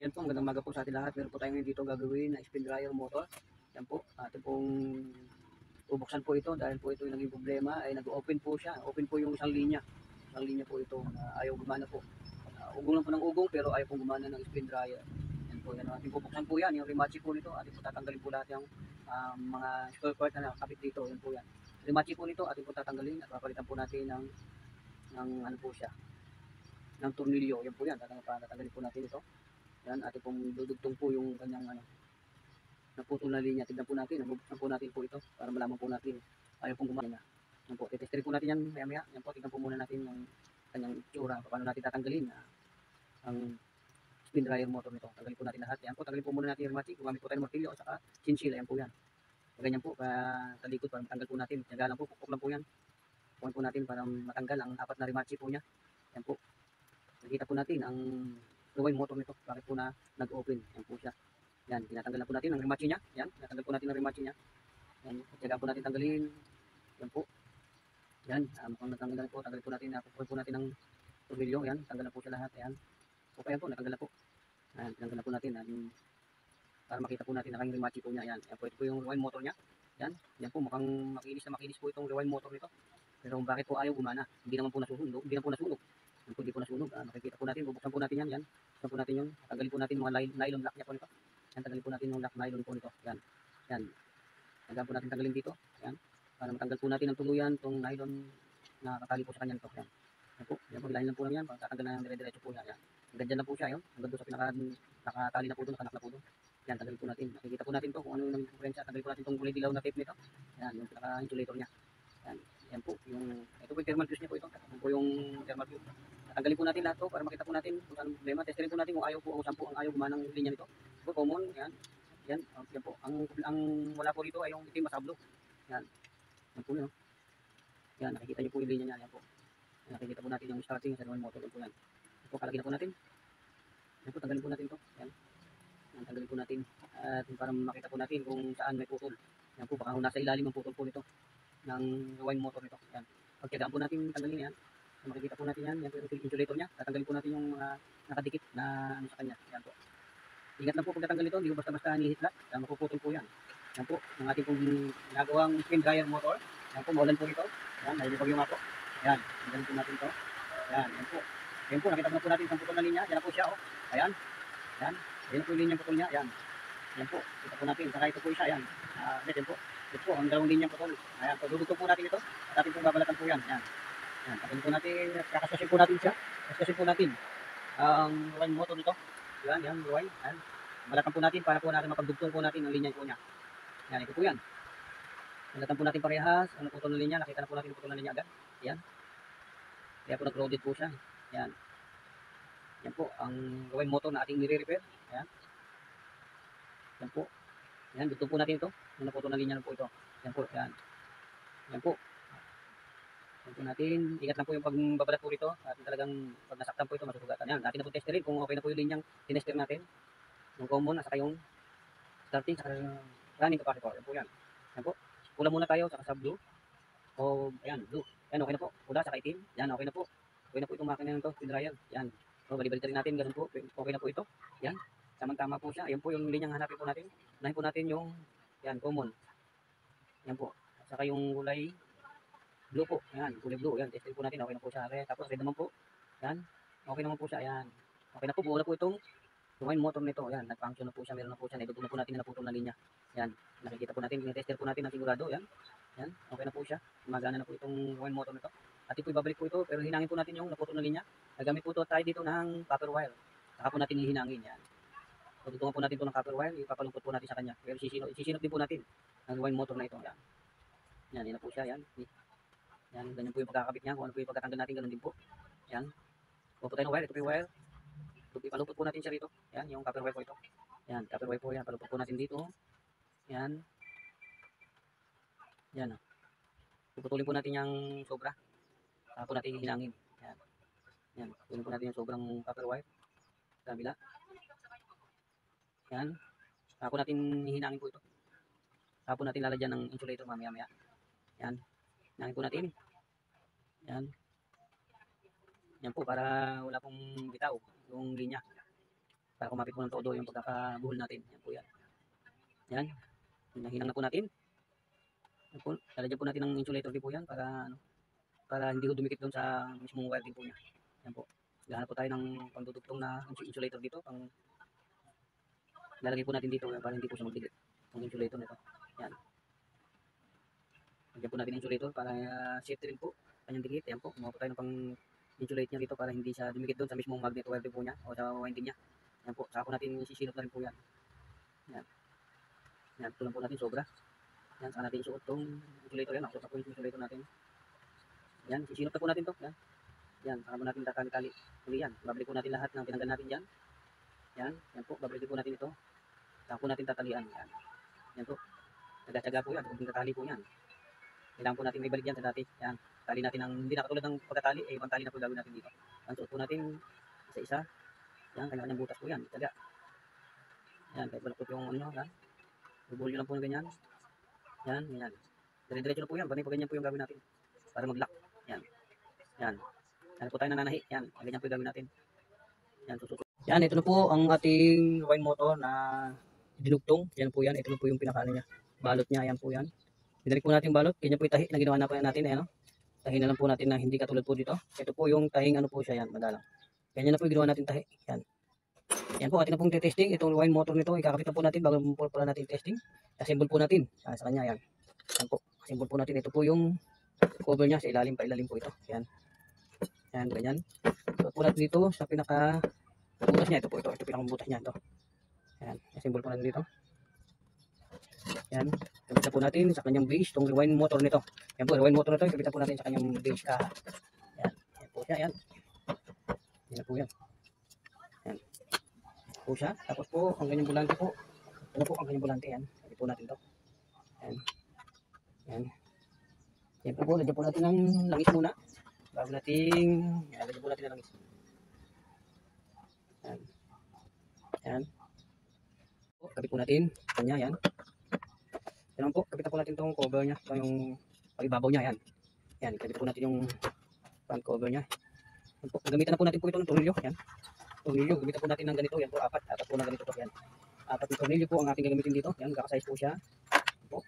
Yan po, magandang umaga po sa ating lahat. Meron po tayong dito gagawin na spin dryer motor. Yan po, atin pong bubuksan po ito dahil po ito yung naging problema ay nag-open po siya. Open po yung isang linya. Isang linya po ito na ayaw gumana po. Ugong lang po ng ugong pero ayaw pong gumana ng spin dryer. Yan po, yan. Ating bubuksan po yan. Yung Rimachi po nito, ating po tatanggalin po lahat yung mga spare part na nakakabit dito. Yan po yan. Rimachi po nito, ating po tatanggalin at papalitan po natin ng ano po siya, ng tornilyo. Yan po yan. Tatanggalin po natin ito. Yan, ating pong dudugtong po yung kanyang naputol na linya. Tignan po natin, nabubuksan po natin po ito para malaman po natin ayaw pong gumana. Yan po, titesterin po natin yan maya-maya. Yan po, tignan po muna natin yung kanyang itsura, paano natin tatanggalin ang spin dryer motor nito. Tanggalin po natin lahat. Yan po, tanggalin po muna natin yung machi. Gumamit po tayo ng martilyo at saka chinchilla. Yan po yan. Ganyan po, sa likod para matanggal po natin. Tiyaga lang po, pukpok lang po yan. Pukunin po natin para matanggal ang apat na rimachi po niya. Yan po. Nakita po natin ang gawin motor nito. Bakit po na nag-open. Yan po siya. Yan, tinatanggal na po natin ang rimachi niya. Yan, tinatanggal po natin ang rimachi niya. Yan, tiyaga po natin tanggalin. Yan po. Yan, mukhang natanggal na po. Tanggalin po natin, nakukuha po natin ng tornilyo. Yan, tanggal na po siya lahat. Yan. O kaya po, natanggal na po. Yan, tinanggal na po natin. Yan, para makita po natin ang rimachi po niya. Yan, yan po, ito po yung rewind motor niya. Yan, yan po, mukhang makinis na makinis po itong rewind motor nito. Pero bakit po ayaw gumana? Hindi naman po nasusunog. Hindi naman po nasunog. Yan po, hindi po nasunog. Makikita po natin, bubuksan po natin yan. Yan, bubuksan po natin yun. Tanggalin po natin mga nylon lock niya po nito. Yan, tanggalin po natin yung lock nylon po nito. Yan, yan. Tanggalin po natin tanggalin dito. Yan, para matanggal po natin ng tuluyan itong nylon na katali po sa kanya nito. Yan, yan po, yan po, hilahin lang po lang yan. Para tatanggal na yung dire-diretso po yan. Yan, hanggang dyan na po siya. Yun, hanggang doon sa nakatali na po doon, nakanak na po doon. Yan, tanggalin po natin. Makikita po natin to kung ano yung diferensya. Tanggalin po natin itong kulay dilaw na tape nito. Yan, yung pinaka-insulator niya. Yan, yan po, ito po yung thermal fuse niya po ito. Ito po yung thermal fuse. Tanggalin po natin lahat to para makita po natin kung anong problema. Testerin po natin kung ayaw po o saan po ang ayaw gumana ng linya nito. Ito common, yan. Yan, yan po. Ang wala po dito ay yung itim masablo. Yan. Yan po yun. Yan, nakikita niyo po yung linya niya. Yan po. Yan, nakikita po natin yung starting sa motor. Yan po yan. Yan po, kalagyan na po natin. Yan po, tanggalin po natin ito. Yan. Yan, tanggalin po natin. At para makita po natin kung saan may putol. Yan po, baka nasa ilalim ang putol po nito ng rewind motor nito. Yan. Pagkailangan po natin tanggalin yan. Makikita po natin yan. Yan po yung insulator niya. Tatanggalin po natin yung nakadikit na ano sa kanya. Yan po. Ingat lang po pag natanggal ito. Hindi po basta-basta nihitlat. Mapuputol po yan. Yan po. Ang ating pong ginagawang spin dryer motor. Yan po. Maulan po ito. Yan. Nalilipag yung ako. Yan. Tanggalin po natin ito. Yan. Yan po. Yan po. Nakita po natin isang putol na linya. Yan na po siya. Oh. Ayan. Yan. Yan po yung linyang putol niya. Yan. Yan po. Kita po natin. Saka ito po isa. Yan. Yan po. Ito po. Ang dalawang linyang putol. Ayan. So, dudugtong po natin ito. At ating pong babalatan po yan. Yan. Yan. Tapos po natin. Kakasasin po natin siya. Kakasasin po natin ang rewind motor nito. Yan. Yan. Rewind. Yan. Balatan po natin para po natin mapagdugtong po natin ang linya po niya. Yan. Ito po yan. Balatan po natin parehas. Ano putol na linya. Nakita na po natin yung putol na linya agad. Yan. Kaya po nag-loaded po siya. Yan. Yan po. Ang rewind motor na ating nire-repair. Yan. Yan po. Yan, dugtong po natin ito. Yung naputol na linya na po ito. Yan po, yan. Yan po. Yan po natin. Ingat lang po yung pagbabalat po rito. At talagang pag nasaktan po ito, masugatan. Yan, natin na po testerin kung okay na po yung linyang tinester natin. Yung common, at saka yung starting, saka running capacitor. Yan po yan. Yan po. Pula muna tayo, saka sa blue. O, ayan, blue. Yan, okay na po. Pula, saka itim. Yan, okay na po. Okay na po itong makina nito, spin dryer. Yan. So, balibalita rin natin, ganun po. Okay na po ito. Yan. Tamang-tama po siya. Ayan po yung linyang hanapin po natin. Unahin po natin yung, yan, common. Yan po. At saka yung kulay blue po. Ayan, kulay blue. Yan, testin po natin. Okay na po siya. Tapos red naman po. Yan. Okay naman po siya. Ayan. Okay na po. Buo na po itong rewind motor nito. Yan, nag-function na po siya. Meron na po siya. Naidugtong na po natin na naputol na linya. Yan. Nakikita po natin. Tester po natin ng sigurado. Yan. Yan. Okay na po siya. Gumagana na po itong rewind motor nito. At ito ibabalik po ito. Pero hinangin po natin yung naputol na linya. Nagamit po ito tayo dito ng copper wire. Saka po natin hihinangin. Yan. So, tutungan po natin ito ng copper wire. Ipapalungkot po natin sa kanya. Pero sisinot din po natin ang rewind motor na ito. Yan. Yan. Yan na po siya. Yan. Yan. Ganyan po yung pagkakabit niya. Kung ano po yung pagkatanggal natin. Ganun din po. Yan. Kuha po tayo ng wire. Ito po yung wire. Ipalungkot po natin siya dito. Yan. Yung copper wire po ito. Yan. Copper wire po yan. Palungkot po natin dito. Yan. Yan. Puputulin po natin yung sobra. Saka po natin hinangin. Yan. Yan. Puputulin po natin yung sobrang copper wire. Sa kabila. Yan. Saka po natin hihinangin po ito. Saka po natin lalagyan ng insulator mamaya-maya. Yan. Hinangin po natin. Yan. Yan po para wala pong bitaw yung linya. para kumapit po ng todo yung pagkakabuhol natin. Yan po yan. Yan. Hinahinang na po natin. Yan po. Lalagyan po natin ng insulator din po yan para ano, para hindi ko dumikit doon sa mismong wire din po niya. Yan po. Gahanap po tayo ng pangdudugtong na insulator dito. Lalagay po natin dito para hindi po siya magdikit. Ang insulator nito. Yan. Lagyan po natin ng insulator para safety rin po. Kanyang dikit. Yan po. Kumuha po tayo ng pang insulate niya dito para hindi siya dumikit doon sa mismong magnet wire din po niya o sa winding niya. Yan po. Saka po natin sisilot na rin po yan. Yan. Yan. Ito lang po natin sobra. Yan. Saka natin isuot itong insulator yan. Nakasuot na po yung insulator natin. Yan. Sisilot na po natin to. Yan. Yan. Saka po natin tatali-tali. Uli yan. Babalik po natin lahat ng tinanggal natin dyan. Yan. Yan po. Babalik po natin ito. Saka po natin tatalian. Yan. Yan po. Taga-tsaga po yan. Kung tatali po yan. Kailangan po natin may balik yan sa dati. Yan. Tali natin ang hindi na katulad ng pagkatali. Ibang tali na po gagawin natin dito. Ang suot po natin isa-isa. Yan. Kanya-kanyang butas po yan. Taga. Yan. Kahit balakot yung ano. Yan. Bubuhol nyo lang po yung ganyan. Yan. Yan. Dire-diretso na po yan. Panay po ganyan po yung gagawin natin. Para mag-lock. Yan. Yan. Yan po tayo nananahi. Yan. Ganyan po yung gagawin natin. Yan. Susuot. Yan. Ito na po ang ating wine motor na dinugtong. Yan po yan. Ito na po yung pinakaano niya. Balot niya. Yan po yan. Dinalik po natin yung balot. Ganyan po yung tahi na ginawa na po natin. Ayan, no? Tahi na lang po natin na hindi katulad po dito. Ito po yung tahing ano po siya. Yan. Madalang. Ganyan na po yung ginawa natin tahi. Yan. Yan po. Atin na pong testing. Itong wine motor nito. Ikakapit na po natin bago po pala natin testing. Assemble po natin. Sa kanya. Yan. Yan po. Assemble po natin. Ito po yung cover niya. Sa ilalim pa ilalim po ito. Yan. Yan. Ganyan. So po natin dito sa pinaka butas niya. Ito po ito. Ito pinakang butas niya. Ito. Yan. Assemble po natin dito. Yan. Kapit na po natin sa kanyang base. Itong rewind motor nito. Yan po. Rewind motor nito. Kapit na po natin sa kanyang base ka. Yan. Yan po siya. Yan. Yan na po yan. Yan. Po siya. Tapos po ang kanyang bulante po. Ano po ang kanyang bulante. Yan. Kapit po natin to. Yan. Yan. Yan po po. Lagyan po natin ng langis muna. Bago natin. Yan. Lagyan po natin ng langis. Yan. Yan. Kapit po natin. Kanya. Yan. Yan po, kapitan po natin itong cover niya. Ito yung pag-ibabaw niya. Yan. Yan, kapit po natin yung front cover niya. Yan po, gamitan na po natin po ito ng tornilyo. Yan. Tornilyo, gamitan po natin ng ganito. Yan po, apat po na ganito po. Yan. Apat yung tornilyo po ang ating gagamitin dito. Yan, kakasize po siya. Yan po.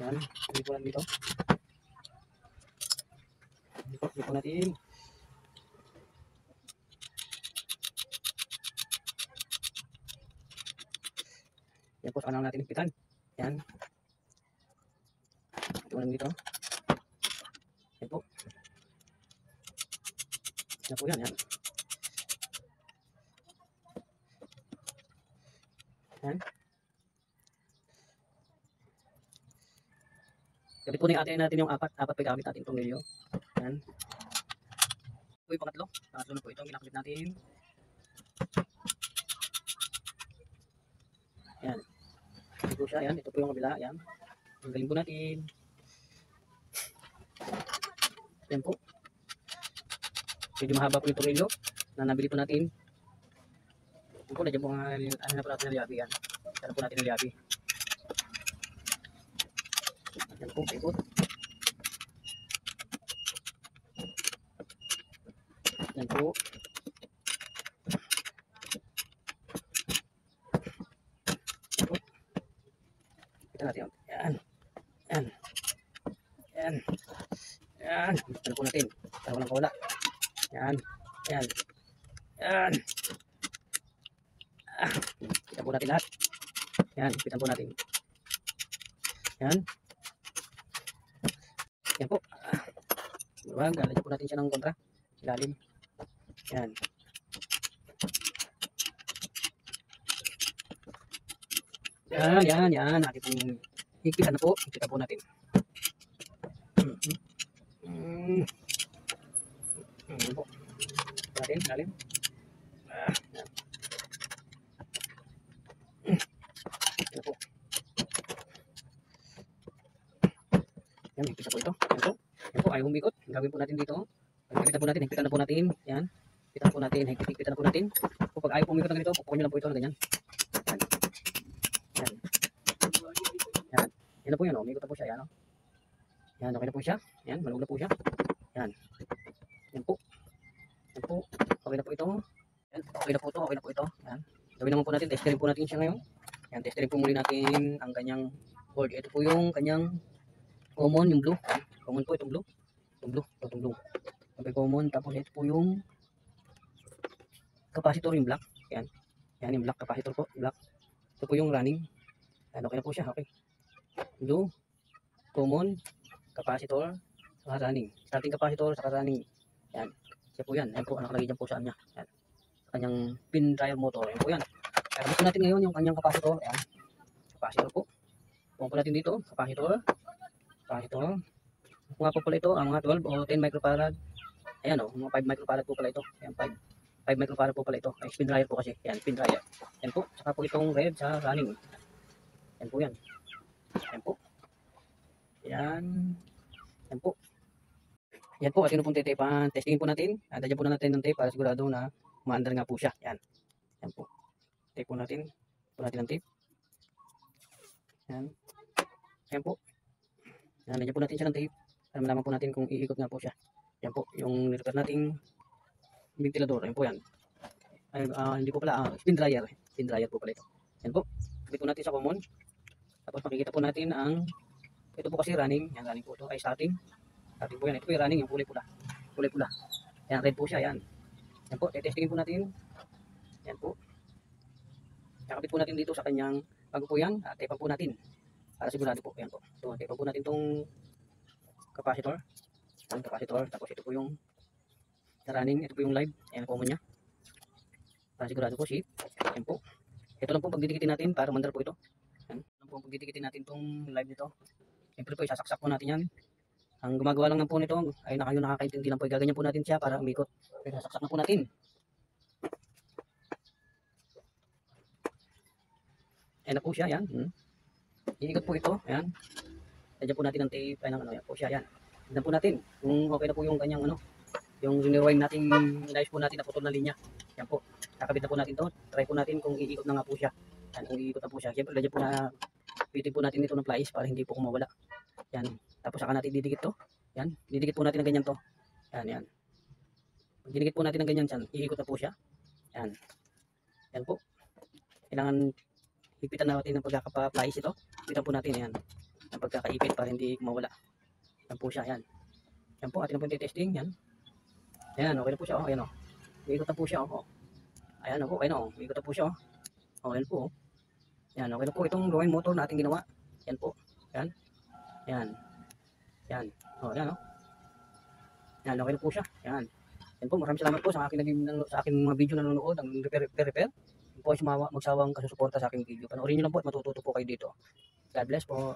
Yan, gamitin po natin dito. Yan po, gamitin po natin. Yan po, saka lang natin ipitan. Yan. Ito lang dito. Yan po. Yan po yan. Yan. Yan. Kapit po na yung natin yung apat. Apat pa gamit natin itong nilyo. Yan. Ito po yung pangatlo. Pangatlo na po ito. Kinakabit natin. Yan. Ito po siya. Yan. Ito po yung kabila. Yan. Tanggalin po natin. Yan po. Medyo mahaba po yung tornilyo na nabili po natin. Yan po. Nandiyan po nga. Ano na po natin ng liabi. Yan. Yan po natin ng liabi. Yan po. Ikot. Yan po. Kita natin. Yan. Yan. Yan. Yan. Ano po natin. Para walang kawala. Yan. Yan. Yan. Kita po natin lahat. Yan. Kita po natin. Yan. Yan po. Luwag. Lalagyan po natin siya ng kontra. Ilalim. Yan. Yan. Yan. Yan. Natin pong higpitan na po. Higpitan po natin. Yan po. Natin. Ilalim. Yan. Yan po. Yan. Higpitan po ito. Yan po. Yan po. Ayaw humikot. Gagawin po natin dito. Higpitan po natin. Higpitan na po natin. Yan. Higpitan po natin. Higpitan na po natin. Kapag ayaw humikot na ganito, pupukin nyo lang po ito na ganyan. Yan. Yan. Yan. Yan na po yun. Humikot na po siya. Yan. Yan. Okay na po siya. Yan. Maluwag na po siya. Yan. Yan po. Yan po. Okay na po ito. Yan, okay na po ito, okay na po ito. Yan. Gawin naman po natin, testing po natin siya ngayon. Yan, testing po muli natin ang kanyang board. Ito po yung kanyang common, yung blue. Common po itong blue. Itong blue, itong blue. Okay, common. Tapos ito po yung capacitor, yung black. Yan. Yan yung black capacitor po, black. Ito po yung running. Yan, okay na po siya, okay. Blue, common, capacitor, saka running. Starting capacitor, saka running. Yan. Yan po yan. Yan po, nakalagay dyan po sa kanya. Yan. Kanyang pin drive motor. Yan po yan. Kaya gusto natin ngayon yung kanyang capacitor. Yan. Capacitor po. Pumunta po natin dito. Capacitor. Capacitor. Kung nga po pala ito, ang mga 12 o 10 microfarad. Ayan o, mga 5 microfarad po pala ito. Ayan, 5 microfarad po pala ito. Ay, spin dryer po kasi. Ayan, spin dryer. Yan po. Saka po itong red sa running. Yan po yan. Yan po. Yan. Yan po. Yan po, at yun pong titipan. Testingin po natin. Dadyan po na natin ng tape para sigurado na maandar nga po siya. Yan. Yan po. Tape po natin. Po natin ng tape. Yan. Yan po. Yan, dadyan po natin siya ng tape. Para malaman po natin kung iikot nga po siya. Yan po. Yung nirepair nating ventilador. Yan po yan. Ay, hindi po pala. Spin dryer. Spin dryer po pala ito. Yan po. Kapit po natin sa common. Tapos makikita po natin ang ito po kasi running. Yan, running po ito. Ay, starting. Starting po yan. Ito po yung running. Yung kulay pula. Kulay pula. Yan, red po siya. Yan. Yan po. Testingin po natin. Yan po. Kakabit po natin dito sa kanyang bago po yan. Tape po natin. Para sigurado po. Yan po. Ito, tape po natin itong capacitor. Yan, capacitor. Tapos ito po yung running. Ito po yung live. Yan, common niya. Para sigurado po, safe. Yan po. Ito lang po pagdidikitin natin para mandar po ito. Yan. Ito lang po pagdidikitin natin itong live nito. Siyempre po, isasaksak po natin yan. Ang gumagawa lang ng po nito ay kayo nakakaintindi lang po. Gaganyan po natin siya para umikot. Isasaksak na po natin. Ayan na po siya, yan. Iikot po ito, ayan. Lagyan po natin ng tape, ay ano, yan po siya, yan. Tignan po natin kung okay na po yung kanyang ano, yung rewind nating inayos po natin na putol na linya. Yan po. Kakabit na po natin to. Try po natin kung iikot na nga po siya. Yan, kung iikot na po siya. Siyempre, lagyan po na pitin po natin ito ng plies para hindi po kumawala. Yan. Tapos saka natin didikit to. Yan. Didikit po natin ng ganyan to. Yan, yan. Pag didikit po natin ng ganyan dyan, iikot na po siya. Yan. Yan po. Kailangan ipitan natin ng pagkakapa-plies ito. Ipitan po natin yan. Ang pagkakaipit para hindi kumawala. Yan po siya. Yan. Yan po. Atin na po yung testing. Yan. Yan. Okay na po siya. Oh. Ayan o. Iikot na po siya. Oh. Ayan o. Okay na o. Iikot na po siya. Oh. Ayan po. Yan. Okay na po itong rewind motor na ating ginawa. Yan po. Yan. Yan. Yan. Oh, yan o. Yan. Okay na po siya. Yan. Yan po. Maraming salamat po sa aking mga video na nanonood. Ang repair. Yan po ay magsawang kasusuporta sa aking video. Panoorin nyo lang po at matututo po kayo dito. God bless po.